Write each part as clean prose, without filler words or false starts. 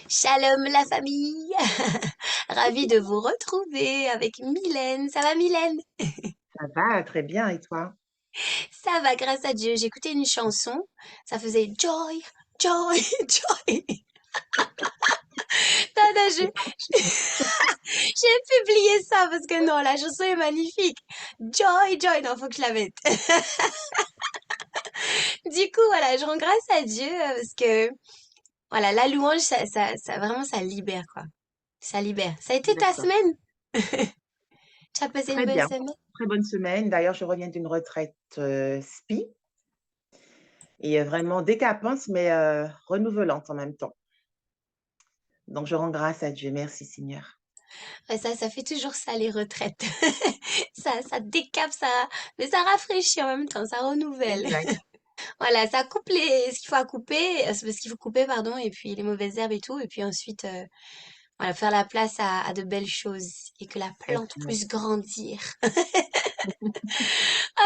Shalom la famille! Ravie de vous retrouver avec Mylène. Ça va Mylène? Ça va, très bien, et toi? Ça va grâce à Dieu. J'ai écouté une chanson. Ça faisait Joy, Joy, Joy. Non, non, j'ai publié ça parce que non, la chanson est magnifique. Joy, Joy. Non, faut que je la mette. Du coup, voilà, je rends grâce à Dieu parce que voilà, la louange, ça vraiment, ça libère quoi. Ça libère. Ça a été ta D'accord. semaine? Tu as passé une Très bonne bien. semaine? Très bonne semaine. D'ailleurs, je reviens d'une retraite SPI et vraiment décapante, mais renouvelante en même temps. Donc, je rends grâce à Dieu. Merci, Seigneur. Ouais, ça fait toujours ça, les retraites. Ça décape, mais ça rafraîchit en même temps, ça renouvelle. Exact. Voilà, ça coupe ce qu'il faut à couper, ce qu'il faut couper, pardon, et puis les mauvaises herbes et tout, et puis ensuite, voilà, faire la place à de belles choses et que la plante Exactement. puisse grandir.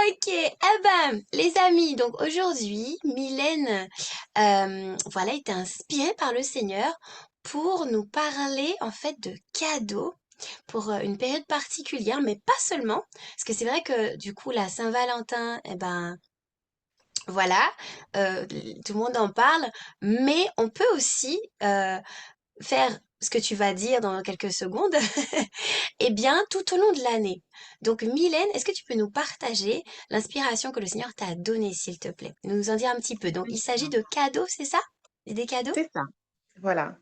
Ok, eh ben, les amis, donc aujourd'hui, Mylène, voilà, était inspirée par le Seigneur pour nous parler en fait de cadeaux pour une période particulière, mais pas seulement, parce que c'est vrai que du coup la Saint-Valentin, eh ben voilà, tout le monde en parle, mais on peut aussi faire ce que tu vas dire dans quelques secondes, eh bien tout au long de l'année. Donc Mylène, est-ce que tu peux nous partager l'inspiration que le Seigneur t'a donnée, s'il te plaît? Nous en dire un petit peu. Donc il s'agit de cadeaux, c'est ça? Des cadeaux? C'est ça. Voilà.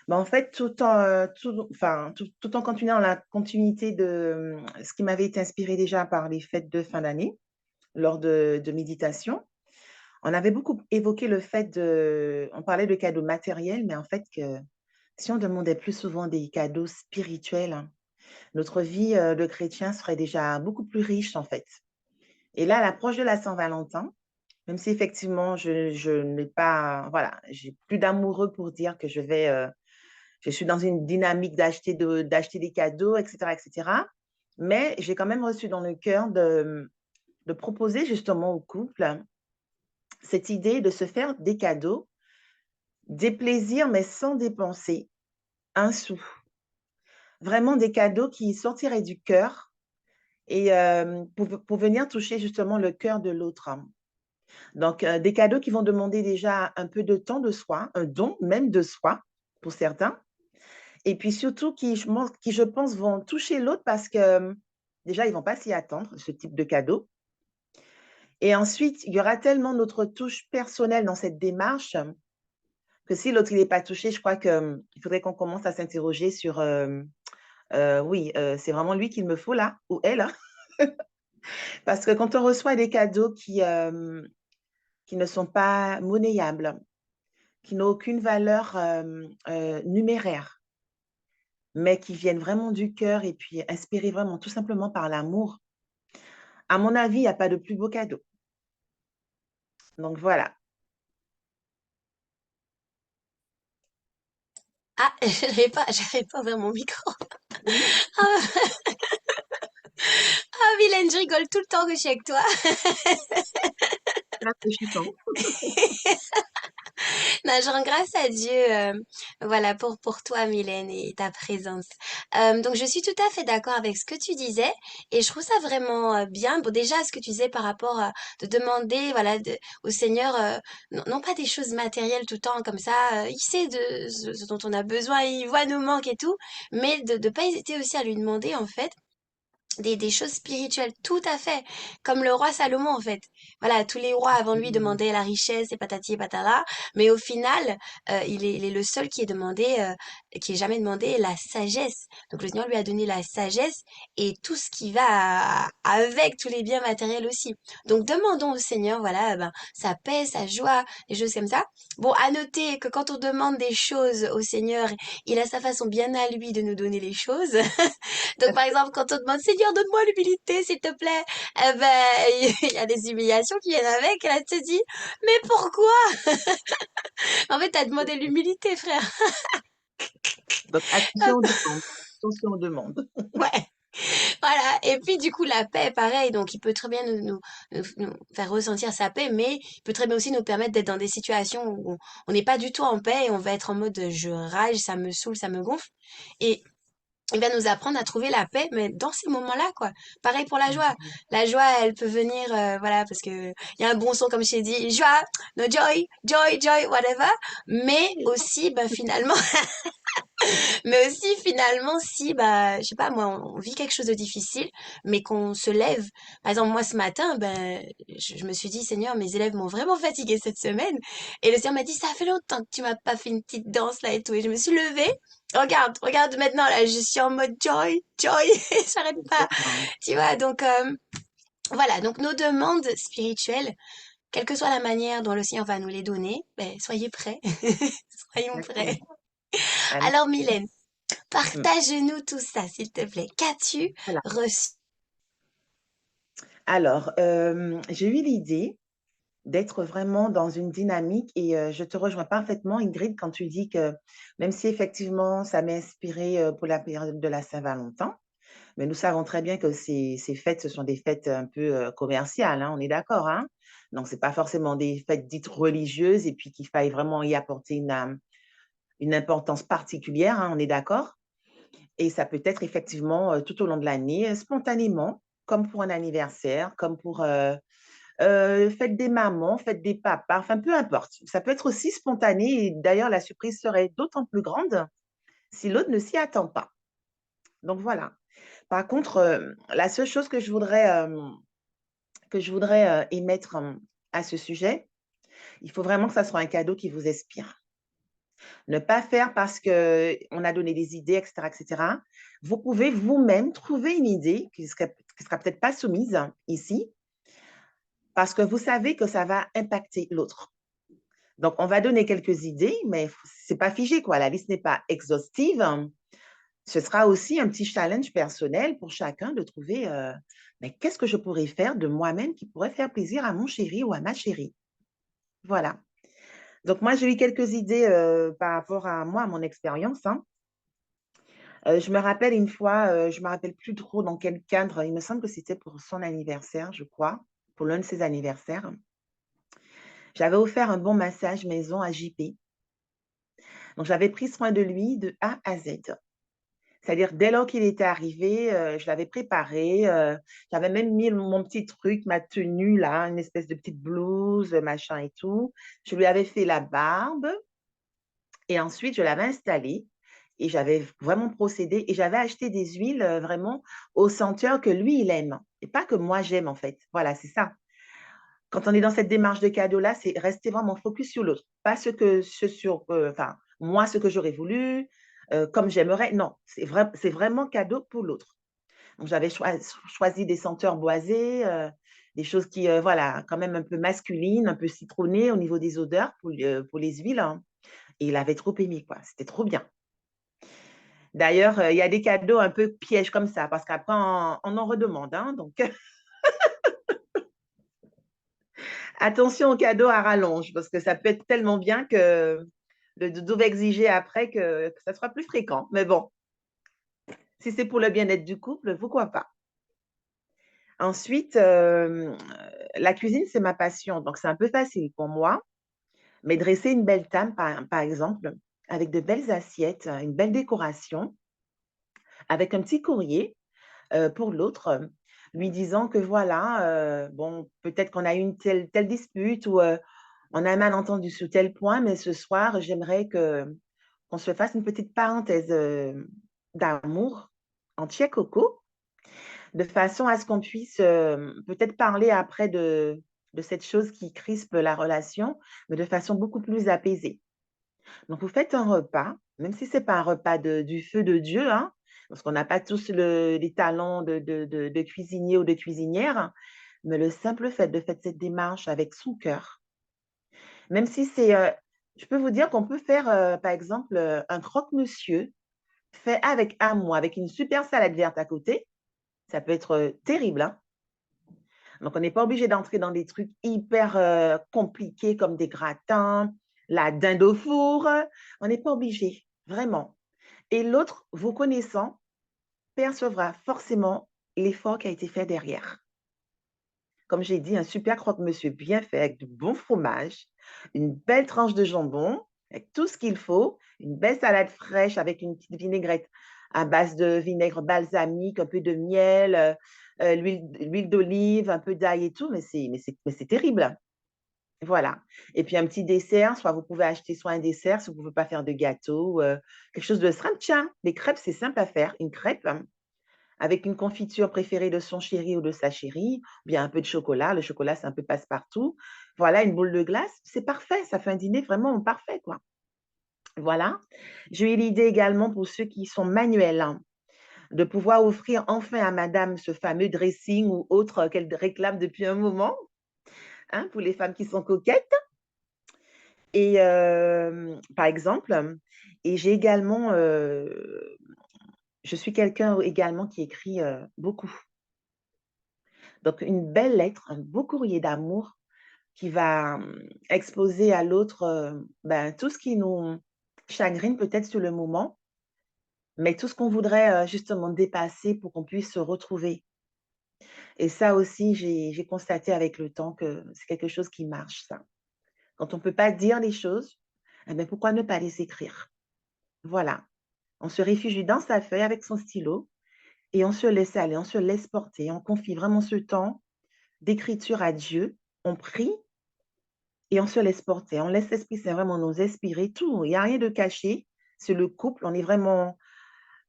Ben, en fait, tout en continuant la continuité de ce qui m'avait été inspiré déjà par les fêtes de fin d'année, lors de méditation, on avait beaucoup évoqué le fait on parlait de cadeaux matériels, mais en fait que si on demandait plus souvent des cadeaux spirituels, hein, notre vie de chrétien serait déjà beaucoup plus riche en fait. Et là, à l'approche de la Saint-Valentin, même si effectivement je n'ai pas, voilà, j'ai plus d'amoureux pour dire que je suis dans une dynamique d'acheter des cadeaux, etc., etc. Mais j'ai quand même reçu dans le cœur de proposer justement au couple cette idée de se faire des cadeaux, des plaisirs, mais sans dépenser un sou. Vraiment des cadeaux qui sortiraient du cœur et pour venir toucher justement le cœur de l'autre. Donc, des cadeaux qui vont demander déjà un peu de temps de soi, un don même de soi pour certains. Et puis surtout qui, je pense, vont toucher l'autre parce que déjà, ils ne vont pas s'y attendre, ce type de cadeau. Et ensuite, il y aura tellement notre touche personnelle dans cette démarche que si l'autre n'est pas touché, je crois qu'il faudrait qu'on commence à s'interroger sur oui, c'est vraiment lui qu'il me faut là, ou elle, hein. Parce que quand on reçoit des cadeaux qui ne sont pas monnayables, qui n'ont aucune valeur numéraire, mais qui viennent vraiment du cœur et puis inspirés vraiment tout simplement par l'amour, à mon avis, il n'y a pas de plus beau cadeau. Donc voilà. Ah, j'avais pas ouvert mon micro. Oui, Ah, ah, Mylène, je rigole tout le temps que je suis avec toi. c'est rafraîchissant. Non, je rends grâce à Dieu, voilà, pour toi, Mylène, et ta présence. Donc, je suis tout à fait d'accord avec ce que tu disais, et je trouve ça vraiment bien. Bon, déjà, ce que tu disais par rapport à de demander, voilà, au Seigneur, non pas des choses matérielles tout le temps comme ça. Il sait de ce dont on a besoin, il voit nos manques et tout, mais de pas hésiter aussi à lui demander, en fait des choses spirituelles, tout à fait. Comme le roi Salomon, en fait. Voilà, tous les rois avant lui Absolument. demandaient la richesse et patati et patala. Mais au final, il est le seul qui est demandé, qui est jamais demandé la sagesse. Donc le Seigneur lui a donné la sagesse et tout ce qui va avec tous les biens matériels aussi. Donc demandons au Seigneur, voilà, ben, sa paix, sa joie, des choses comme ça. Bon, à noter que quand on demande des choses au Seigneur, il a sa façon bien à lui de nous donner les choses. Donc, par exemple, quand on demande, Seigneur, donne-moi l'humilité, s'il te plaît, eh ben, il y a des humiliations qui viennent avec, et là, tu te dis, mais pourquoi? En fait, t'as demandé l'humilité, frère. Donc, attention aux demandes. Attention aux demandes. Ouais. Voilà. Et puis, du coup, la paix, pareil. Donc, il peut très bien nous faire ressentir sa paix, mais il peut très bien aussi nous permettre d'être dans des situations où on n'est pas du tout en paix et on va être en mode je rage, ça me saoule, ça me gonfle. Et il va nous apprendre à trouver la paix, mais dans ces moments-là, quoi. Pareil pour la joie. Mhm. La joie, elle peut venir, voilà, parce que il y a un bon son, comme je t'ai dit, joie, no joy, joy, joy, whatever. Mais aussi, bah, finalement, mais aussi finalement, si, bah, je sais pas, moi, on vit quelque chose de difficile, mais qu'on se lève. Par exemple, moi, ce matin, ben, je me suis dit, Seigneur, mes élèves m'ont vraiment fatiguée cette semaine. Et le Seigneur m'a dit, ça fait longtemps que tu m'as pas fait une petite danse là et tout. Et je me suis levée. Regarde, regarde maintenant, là, je suis en mode joy, joy, et j'arrête pas. Exactement. Tu vois, donc, voilà, donc nos demandes spirituelles, quelle que soit la manière dont le Seigneur va nous les donner, ben, soyez prêts. Soyons prêts. Exactement. Allez. Alors, Mylène, Mm. partage-nous tout ça, s'il te plaît. Qu'as-tu Voilà. reçu? Alors, j'ai eu l'idée d'être vraiment dans une dynamique et je te rejoins parfaitement, Ingrid, quand tu dis que même si effectivement ça m'a inspiré pour la période de la Saint-Valentin, mais nous savons très bien que ces fêtes, ce sont des fêtes un peu commerciales, hein, on est d'accord, hein? Donc, ce n'est pas forcément des fêtes dites religieuses et puis qu'il faille vraiment y apporter une importance particulière, hein, on est d'accord? Et ça peut être effectivement tout au long de l'année, spontanément, comme pour un anniversaire, comme pour fête des mamans, fête des papas, enfin peu importe. Ça peut être aussi spontané et d'ailleurs la surprise serait d'autant plus grande si l'autre ne s'y attend pas. Donc voilà. Par contre, la seule chose que je voudrais émettre à ce sujet, il faut vraiment que ça soit un cadeau qui vous inspire. Ne pas faire parce qu'on a donné des idées, etc., etc. Vous pouvez vous-même trouver une idée qui sera peut-être pas soumise ici, parce que vous savez que ça va impacter l'autre. Donc, on va donner quelques idées, mais ce n'est pas figé, quoi. La liste n'est pas exhaustive. Ce sera aussi un petit challenge personnel pour chacun de trouver, mais qu'est-ce que je pourrais faire de moi-même qui pourrait faire plaisir à mon chéri ou à ma chérie. Voilà. Donc, moi, j'ai eu quelques idées par rapport à moi, à mon expérience, hein. Je me rappelle une fois, je me rappelle plus trop dans quel cadre, il me semble que c'était pour son anniversaire, je crois, pour l'un de ses anniversaires. J'avais offert un bon massage maison à JP. Donc, j'avais pris soin de lui de A à Z. C'est-à-dire, dès lors qu'il était arrivé, je l'avais préparé, j'avais même mis mon petit truc, ma tenue là, une espèce de petite blouse, machin et tout. Je lui avais fait la barbe et ensuite je l'avais installé et j'avais vraiment procédé et j'avais acheté des huiles, vraiment aux senteurs que lui, il aime et pas que moi j'aime en fait. Voilà, c'est ça. Quand on est dans cette démarche de cadeau-là, c'est rester vraiment focus sur l'autre, pas enfin, moi, ce que j'aurais voulu, comme j'aimerais. Non, c'est vraiment cadeau pour l'autre. Donc, j'avais choisi des senteurs boisées, des choses qui, voilà, quand même un peu masculines, un peu citronnées au niveau des odeurs pour les huiles, hein. Et il avait trop aimé, quoi. C'était trop bien. D'ailleurs, il y a des cadeaux un peu pièges comme ça, parce qu'après, on en redemande, hein. Donc, attention aux cadeaux à rallonge, parce que ça peut être tellement bien que doivent exiger après que ça soit plus fréquent. Mais bon, si c'est pour le bien-être du couple, pourquoi pas? Ensuite, la cuisine, c'est ma passion, donc c'est un peu facile pour moi. Mais dresser une belle table, par exemple, avec de belles assiettes, une belle décoration, avec un petit courrier pour l'autre, lui disant que voilà, bon, peut-être qu'on a eu une telle dispute ou on a un malentendu sur tel point, mais ce soir, j'aimerais qu'on se fasse une petite parenthèse d'amour entier coco, de façon à ce qu'on puisse peut-être parler après de cette chose qui crispe la relation, mais de façon beaucoup plus apaisée. Donc, vous faites un repas, même si ce n'est pas un repas du feu de Dieu, hein, parce qu'on n'a pas tous les talents de cuisinier ou de cuisinière, hein, mais le simple fait de faire cette démarche avec son cœur, même si c'est, je peux vous dire qu'on peut faire, par exemple, un croque-monsieur fait avec amour, avec une super salade verte à côté. Ça peut être terrible, hein. Donc, on n'est pas obligé d'entrer dans des trucs hyper compliqués comme des gratins, la dinde au four. On n'est pas obligé, vraiment. Et l'autre, vous connaissant, percevra forcément l'effort qui a été fait derrière. Comme j'ai dit, un super croque-monsieur bien fait avec du bon fromage, une belle tranche de jambon, avec tout ce qu'il faut, une belle salade fraîche avec une petite vinaigrette à base de vinaigre balsamique, un peu de miel, l'huile d'olive, un peu d'ail et tout, mais c'est terrible, hein. Voilà. Et puis un petit dessert, soit vous pouvez acheter soit un dessert, si vous ne pouvez pas faire de gâteau, quelque chose de simple. Tiens, les crêpes, c'est simple à faire. Une crêpe, avec une confiture préférée de son chéri ou de sa chérie, ou bien un peu de chocolat. Le chocolat, c'est un peu passe-partout. Voilà, une boule de glace, c'est parfait. Ça fait un dîner vraiment parfait, quoi. Voilà. J'ai eu l'idée également pour ceux qui sont manuels, hein, de pouvoir offrir enfin à madame ce fameux dressing ou autre qu'elle réclame depuis un moment, hein, pour les femmes qui sont coquettes. Et par exemple, et j'ai également, je suis quelqu'un également qui écrit, beaucoup. Donc une belle lettre, un beau courrier d'amour qui va, exposer à l'autre, ben, tout ce qui nous chagrine peut-être sur le moment, mais tout ce qu'on voudrait, justement dépasser pour qu'on puisse se retrouver. Et ça aussi, j'ai constaté avec le temps que c'est quelque chose qui marche ça. Quand on ne peut pas dire les choses, eh beh, pourquoi ne pas les écrire? Voilà. On se réfugie dans sa feuille avec son stylo et on se laisse aller, on se laisse porter, on confie vraiment ce temps d'écriture à Dieu, on prie et on se laisse porter. On laisse l'Esprit Saint vraiment nous inspirer, tout. Il y a rien de caché. C'est le couple, on est vraiment,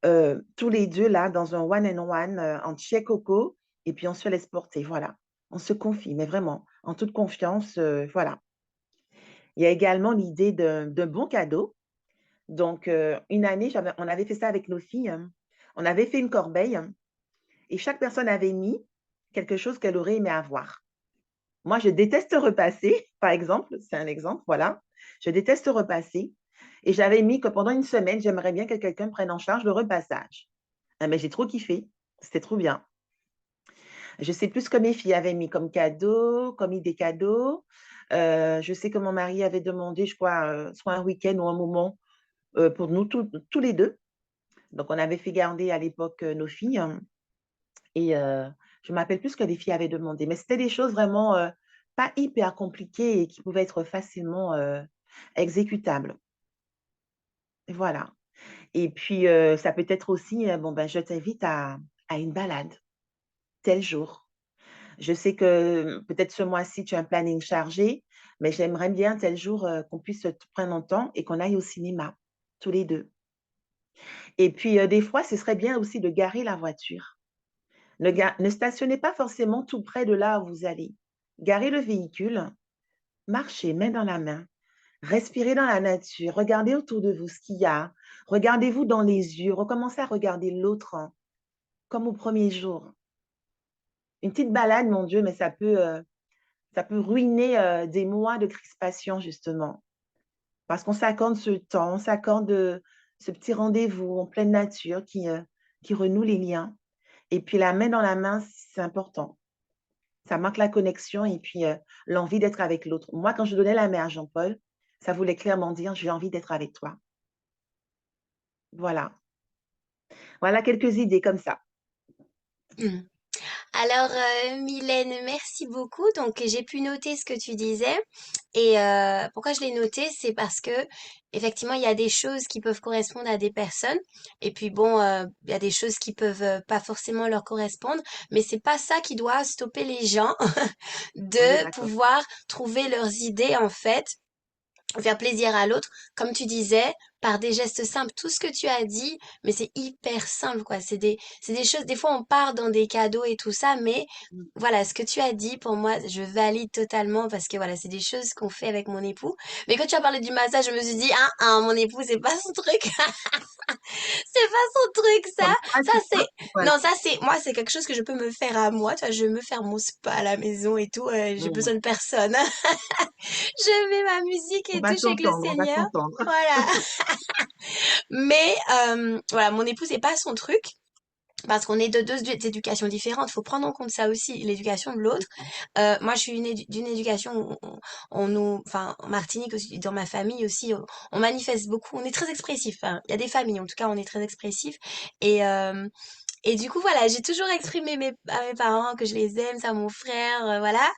tous les 2 là dans un one and one, en chill coco et puis on se laisse porter, voilà. On se confie, mais vraiment en toute confiance, voilà. Il y a également l'idée d'un bon cadeau. Donc, une année, on avait fait ça avec nos filles, on avait fait une corbeille et chaque personne avait mis quelque chose qu'elle aurait aimé avoir. Moi, je déteste repasser, par exemple, c'est un exemple, voilà. Je déteste repasser et j'avais mis que pendant une semaine, j'aimerais bien que quelqu'un prenne en charge le repassage. Ah mais j'ai trop kiffé, c'était trop bien. Je sais plus ce que mes filles avaient mis comme cadeau, comme idée cadeau. Je sais que mon mari avait demandé, je crois, soit un week-end ou un moment, pour nous tous les 2. Donc on avait fait garder à l'époque, nos filles, et je ne me rappelle plus ce que les filles avaient demandé, mais c'était des choses vraiment, pas hyper compliquées et qui pouvaient être facilement, exécutables. Voilà. Et puis, ça peut être aussi, bon, ben, je t'invite à une balade, tel jour. Je sais que, peut-être ce mois-ci, tu as un planning chargé, mais j'aimerais bien tel jour, qu'on puisse, prendre un temps et qu'on aille au cinéma, tous les 2. Et puis, des fois, ce serait bien aussi de garer la voiture. Ne stationnez pas forcément tout près de là où vous allez. Garez le véhicule, marchez main dans la main, respirez dans la nature, regardez autour de vous ce qu'il y a, regardez-vous dans les yeux, recommencez à regarder l'autre, hein, comme au premier jour. Une petite balade, mon Dieu, mais ça peut ruiner, des mois de crispation justement. Parce qu'on s'accorde ce temps, on s'accorde, ce petit rendez-vous en pleine nature qui renoue les liens. Et puis la main dans la main, c'est important. Ça marque la connexion et puis, l'envie d'être avec l'autre. Moi, quand je donnais la main à Jean-Paul, ça voulait clairement dire: «J'ai envie d'être avec toi». Voilà. Voilà quelques idées comme ça. Mmh. Alors, Mylène, merci beaucoup. Donc, j'ai pu noter ce que tu disais. Et pourquoi je l'ai noté, c'est parce que effectivement, il y a des choses qui peuvent correspondre à des personnes. Et puis bon, il y a des choses qui peuvent pas forcément leur correspondre. Mais c'est pas ça qui doit stopper les gens On est de d'accord. pouvoir trouver leurs idées en fait, faire plaisir à l'autre, comme tu disais, par des gestes simples, tout ce que tu as dit, mais c'est hyper simple, quoi. C'est des choses, des fois on part dans des cadeaux et tout ça, mais Mmh. voilà, ce que tu as dit, pour moi, je valide totalement parce que voilà, c'est des choses qu'on fait avec mon époux. Mais quand tu as parlé du massage, je me suis dit, mon époux, c'est pas son truc. C'est pas son truc, ça. Comme quoi, Ça, tu vois? c'est, Voilà. non, ça, c'est, moi, c'est quelque chose que je peux me faire à moi. Tu vois, je vais me faire mon spa à la maison et tout. J'ai Mmh. besoin de personne. Je mets ma musique On et va tout, je suis avec le s'entendre, on va Seigneur. s'entendre. Voilà. Mais voilà, mon époux, c'est pas son truc. Parce qu'on est de deux éducations différentes, faut prendre en compte ça aussi, l'éducation de C'est l'autre. ça. Moi, je suis d'une éducation où on nous, enfin, en Martinique aussi, dans ma famille aussi, on manifeste beaucoup, on est très expressif. Hein. Il y a des familles, en tout cas, on est très expressif. Et Et du coup, voilà, j'ai toujours exprimé à mes parents que je les aime, ça, mon frère, voilà.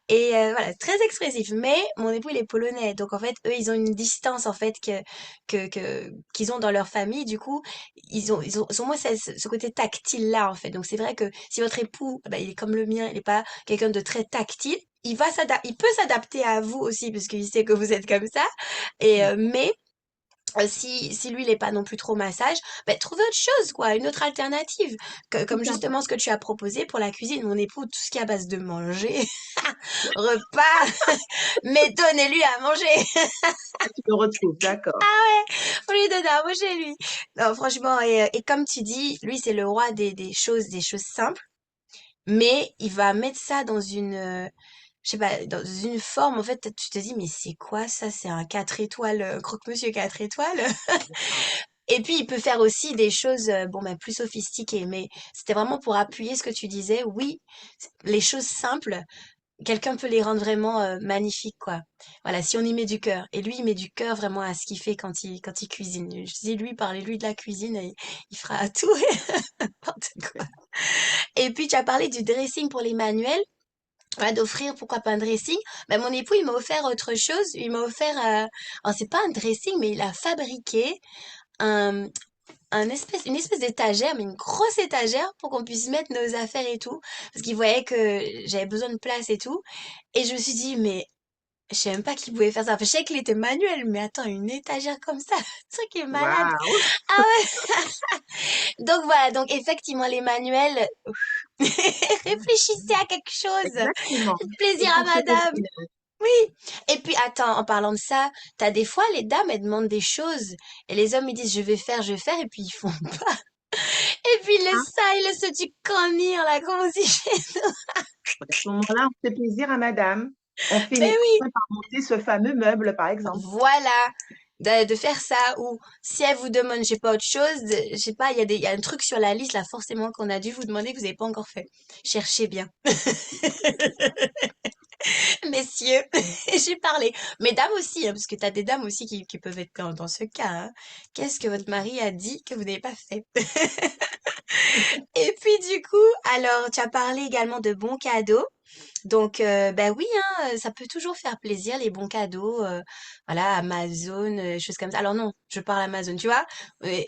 Et voilà, très expressif. Mais mon époux, il est polonais. Donc, en fait, eux, ils ont une distance, en fait, qu'ils ont dans leur famille. Du coup, ils ont moins ce côté tactile-là, en fait. Donc, c'est vrai que si votre époux, bah, il est comme le mien, il n'est pas quelqu'un de très tactile, il peut s'adapter à vous aussi, parce qu'il sait que vous êtes comme ça. Et, mais, si lui, il est pas non plus trop massage, ben, trouvez autre chose, quoi, une autre alternative. Tout Comme à fait. justement ce que tu as proposé pour la cuisine. Mon époux, tout ce qui est à base de manger, repas, mais donnez-lui à manger. Ah, tu le retrouves, d'accord. Faut lui donner à manger, lui. Non, franchement, et comme tu dis, lui, c'est le roi des choses simples, mais il va mettre ça dans je sais pas, dans une forme, en fait, tu te dis, mais c'est quoi ça? C'est un 4 étoiles, croque-monsieur 4 étoiles. D'accord. Et puis, il peut faire aussi des choses, bon, ben, plus sophistiquées, mais c'était vraiment pour appuyer ce que tu disais. Oui, les choses simples, quelqu'un peut les rendre vraiment magnifiques, quoi. Voilà, si on y met du cœur. Et lui, il met du cœur vraiment à ce qu'il fait quand il cuisine. Je dis, lui, parlez-lui de la cuisine, et il fera tout et n'importe quoi. Et puis, tu as parlé du dressing pour les manuels. Voilà, d'offrir, pourquoi pas un dressing. Ben, mon époux, il m'a offert autre chose. Il m'a offert, alors c'est pas un dressing, mais il a fabriqué un, une espèce d'étagère, mais une grosse étagère pour qu'on puisse mettre nos affaires et tout. Parce qu'il voyait que j'avais besoin de place et tout. Et je me suis dit, mais je savais même pas qu'il pouvait faire ça. Enfin, je savais qu'il était manuel, mais attends, une étagère comme ça, ce truc est malade. Waouh! Ah ouais. Donc voilà, donc effectivement, les manuels, réfléchissez à quelque chose. Exactement. Faites C'est plaisir à fonctionnel. madame. Oui. Et puis, attends, en parlant de ça, t'as des fois, les dames, elles demandent des choses. Et les hommes, ils disent, je vais faire, et puis ils font. Et puis, il laisse du cornir, là, comme si j'ai... À ce moment-là, on fait plaisir à madame. On finit Mais oui. par monter ce fameux meuble, par exemple. Voilà, de faire ça, ou si elle vous demande, je sais pas, autre chose, je sais pas, il y a un truc sur la liste là forcément qu'on a dû vous demander que vous n'avez pas encore fait. Cherchez bien. Messieurs, j'ai parlé. Mesdames aussi, hein, parce que tu as des dames aussi qui peuvent être dans ce cas, hein. Qu'est-ce que votre mari a dit que vous n'avez pas fait? Et puis du coup, alors tu as parlé également de bons cadeaux. Donc, bah oui, hein, ça peut toujours faire plaisir, les bons cadeaux, voilà, Amazon, choses comme ça. Alors non, je parle Amazon, tu vois, mais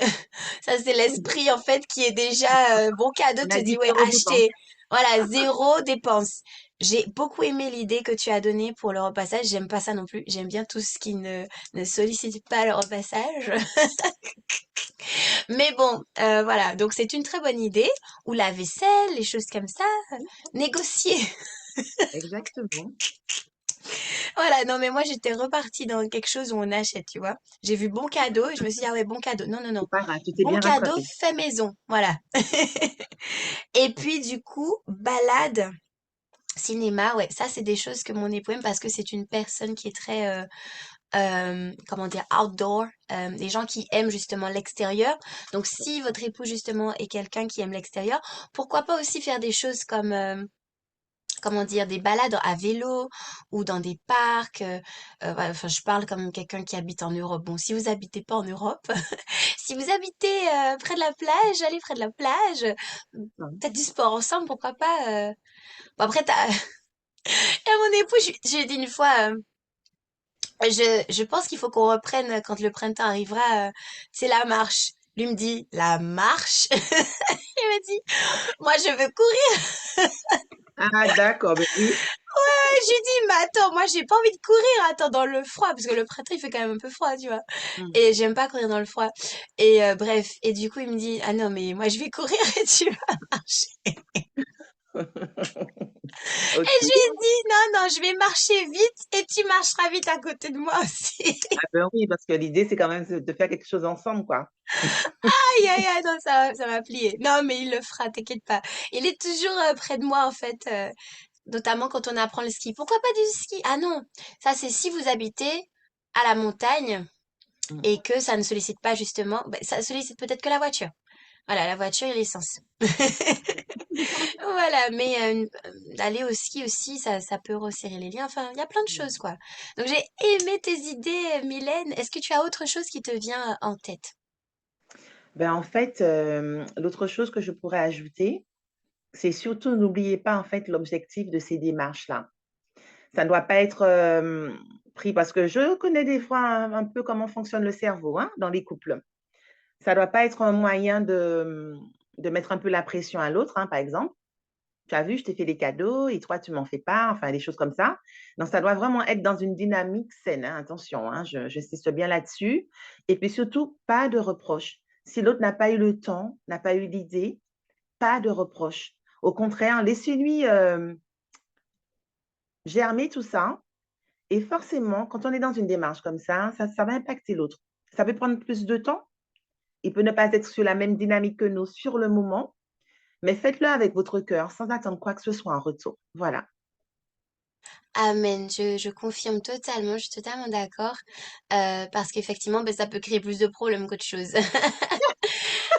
ça c'est l'esprit en fait qui est déjà bon cadeau, On te a dit dit ouais, zéro dépense. achetez, voilà, zéro dépense. J'ai beaucoup aimé l'idée que tu as donnée pour le repassage. J'aime pas ça non plus. J'aime bien tout ce qui ne sollicite pas le repassage. Mais bon, voilà. Donc c'est une très bonne idée. Ou la vaisselle, les choses comme ça. Négocier. Exactement. Voilà, non, mais moi, j'étais repartie dans quelque chose où on achète, tu vois. J'ai vu bon cadeau et je me suis dit, ah ouais, bon cadeau. Non, non, non. C'est pas grave, tu t'es Bon bien cadeau rattrapé. fait maison. Voilà. Et puis, du coup, balade, cinéma, ouais, ça, c'est des choses que mon époux aime parce que c'est une personne qui est très, comment dire, outdoor, des gens qui aiment justement l'extérieur. Donc, si votre époux, justement, est quelqu'un qui aime l'extérieur, pourquoi pas aussi faire des choses comme, comment dire, des balades à vélo ou dans des parcs. Voilà, enfin, je parle comme quelqu'un qui habite en Europe. Bon, si vous habitez pas en Europe, si vous habitez près de la plage, allez près de la plage. Non. Peut-être du sport ensemble, pourquoi pas. Bon, après, et à mon époux, j'ai dit une fois, je pense qu'il faut qu'on reprenne quand le printemps arrivera. C'est la marche. Lui me dit, la marche? Il me dit, moi je veux courir. Ah, d'accord, ben oui. J'ai dit, mais attends, moi j'ai pas envie de courir, attends, dans le froid, parce que le printemps il fait quand même un peu froid, tu vois. Mm. Et j'aime pas courir dans le froid. Et bref, et du coup il me dit, ah non, mais moi je vais courir et tu vas marcher. Ok. Et je lui ai dit, non, non, je vais marcher vite et tu marcheras vite à côté de moi aussi. Ah ben oui, parce que l'idée, c'est quand même de faire quelque chose ensemble, quoi. Aïe, aïe, aïe, non, ça m'a plié. Non, mais il le fera, t'inquiète pas. Il est toujours près de moi, en fait, notamment quand on apprend le ski. Pourquoi pas du ski? Ah non, ça c'est si vous habitez à la montagne Mm. et que ça ne sollicite pas justement, ben, ça sollicite peut-être que la voiture. Voilà, la voiture et l'essence. Voilà, mais aller au ski aussi, ça peut resserrer les liens. Enfin, il y a plein de choses, quoi. Donc j'ai aimé tes idées, Mylène. Est-ce que tu as autre chose qui te vient en tête? Ben, en fait, l'autre chose que je pourrais ajouter, c'est surtout n'oubliez pas, en fait, l'objectif de ces démarches-là. Ça ne doit pas être, pris parce que je connais des fois un peu comment fonctionne le cerveau, hein, dans les couples. Ça ne doit pas être un moyen de mettre un peu la pression à l'autre, hein, par exemple. Tu as vu, je t'ai fait des cadeaux et toi, tu m'en fais pas, enfin, des choses comme ça. Donc, ça doit vraiment être dans une dynamique saine, hein, attention, hein, j'insiste bien là-dessus. Et puis surtout, pas de reproches. Si l'autre n'a pas eu le temps, n'a pas eu l'idée, pas de reproches. Au contraire, laissez-lui germer tout ça. Et forcément, quand on est dans une démarche comme ça va impacter l'autre. Ça peut prendre plus de temps. Il peut ne pas être sur la même dynamique que nous sur le moment, mais faites-le avec votre cœur sans attendre quoi que ce soit en retour. Voilà. Amen, je confirme totalement, je suis totalement d'accord, parce qu'effectivement, ben, ça peut créer plus de problèmes qu'autre chose.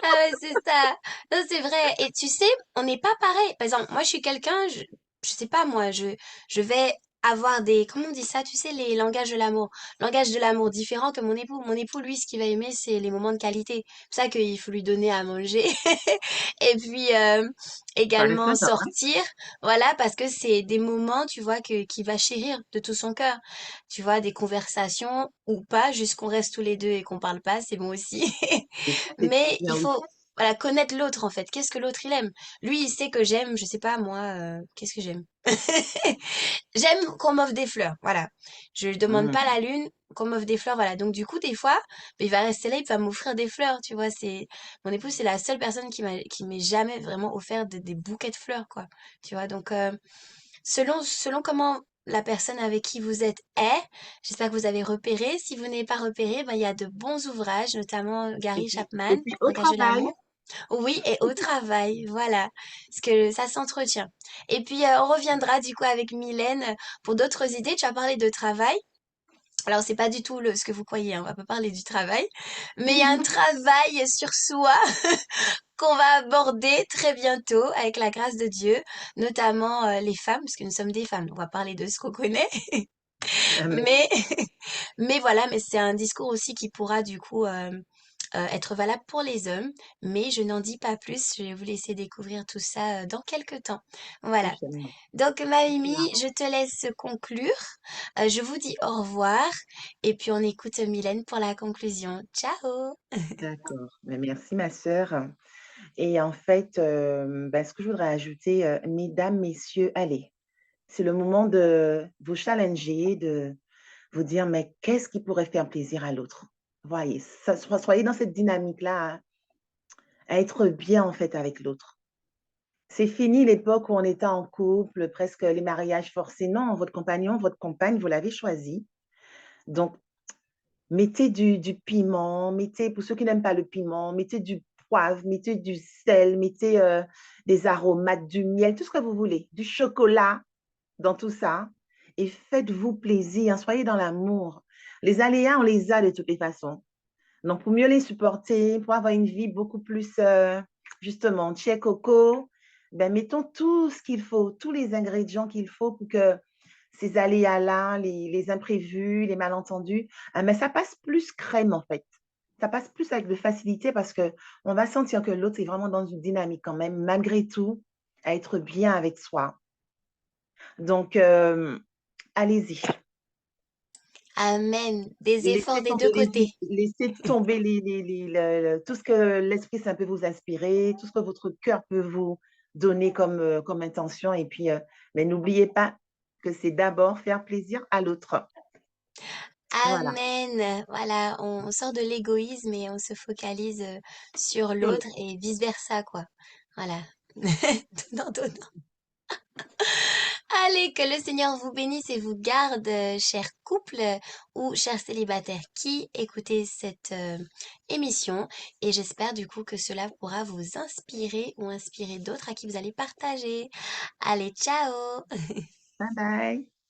Ah ouais, c'est ça. Non, c'est vrai. Et tu sais, on n'est pas pareil. Par exemple, moi, je suis quelqu'un, je sais pas, moi, je vais avoir des, comment on dit ça, tu sais, les langages de l'amour. Langage de l'amour différent que mon époux. Mon époux, lui, ce qu'il va aimer, c'est les moments de qualité. C'est pour ça qu'il faut lui donner à manger. Et puis, Ça également reste un hein? sortir. Voilà, parce que c'est des moments, tu vois, qu'il va chérir de tout son cœur. Tu vois, des conversations ou pas, juste qu'on reste tous les deux et qu'on parle pas, c'est bon aussi. Et ça, c'est très Mais bien il aussi. faut voilà, connaître l'autre en fait. Qu'est-ce que l'autre il aime? Lui, il sait que j'aime, je sais pas moi, qu'est-ce que j'aime? J'aime qu'on m'offre des fleurs, voilà. Je demande pas Mmh. la lune, qu'on m'offre des fleurs, voilà. Donc du coup, des fois, ben, il va rester là, il va m'offrir des fleurs, tu vois. C'est mon époux, c'est la seule personne qui m'ait jamais vraiment offert des bouquets de fleurs, quoi. Tu vois. Donc selon comment la personne avec qui vous êtes est, j'espère que vous avez repéré. Si vous n'avez pas repéré, ben, il y a de bons ouvrages, notamment Et Gary puis Chapman, et puis au Langage de travail, l'amour. Oui, et au travail, voilà, parce que ça s'entretient. Et puis, on reviendra du coup avec Mylène pour d'autres idées. Tu as parlé de travail. Alors, c'est pas du tout ce que vous croyez, hein, on va pas parler du travail, mais il y a un travail sur soi qu'on va aborder très bientôt avec la grâce de Dieu, notamment les femmes, parce que nous sommes des femmes. On va parler de ce qu'on connaît, mais mais mais voilà, mais c'est un discours aussi qui pourra du coup être valable pour les hommes, mais je n'en dis pas plus, je vais vous laisser découvrir tout ça dans quelques temps. Voilà. prochainement. Donc, Maïmi, Voilà. je te laisse conclure. Je vous dis au revoir et puis on écoute Mylène pour la conclusion. Ciao! D'accord. Mais merci ma sœur et en fait, bah, ce que je voudrais ajouter, mesdames, messieurs, allez, c'est le moment de vous challenger, de vous dire: «Mais qu'est-ce qui pourrait faire plaisir à l'autre?» Voyez, soyez dans cette dynamique-là, à être bien, en fait, avec l'autre. C'est fini l'époque où on était en couple, presque les mariages forcés. Non, votre compagnon, votre compagne, vous l'avez choisi. Donc, mettez du piment, mettez pour ceux qui n'aiment pas le piment, mettez du poivre, mettez du sel, mettez, des aromates, du miel, tout ce que vous voulez, du chocolat dans tout ça et faites-vous plaisir, soyez dans l'amour. Les aléas, on les a de toutes les façons. Donc pour mieux les supporter, pour avoir une vie beaucoup plus, justement chill coco, ben, mettons tout ce qu'il faut, tous les ingrédients qu'il faut pour que ces aléas-là, les imprévus, les malentendus, mais ça passe plus crème, en fait. Ça passe plus avec de facilité parce que on va sentir que l'autre est vraiment dans une dynamique quand même, malgré tout, à être bien avec soi. Donc allez-y. Amen. Des efforts Laissez des tomber deux les côtés. laissez tomber le tout ce que l'Esprit Saint peut vous inspirer, tout ce que votre cœur peut vous donner comme intention et puis, mais n'oubliez pas que c'est d'abord faire plaisir à l'autre. Voilà. Amen. Voilà, on sort de l'égoïsme et on se focalise sur Sur l'autre l'autre. et vice-versa, quoi. Voilà. Donnant, donnant. Allez, que le Seigneur vous bénisse et vous garde, chers couples ou chers célibataires qui écoutez cette émission. Et j'espère du coup que cela pourra vous inspirer ou inspirer d'autres à qui vous allez partager. Allez, ciao! Bye bye.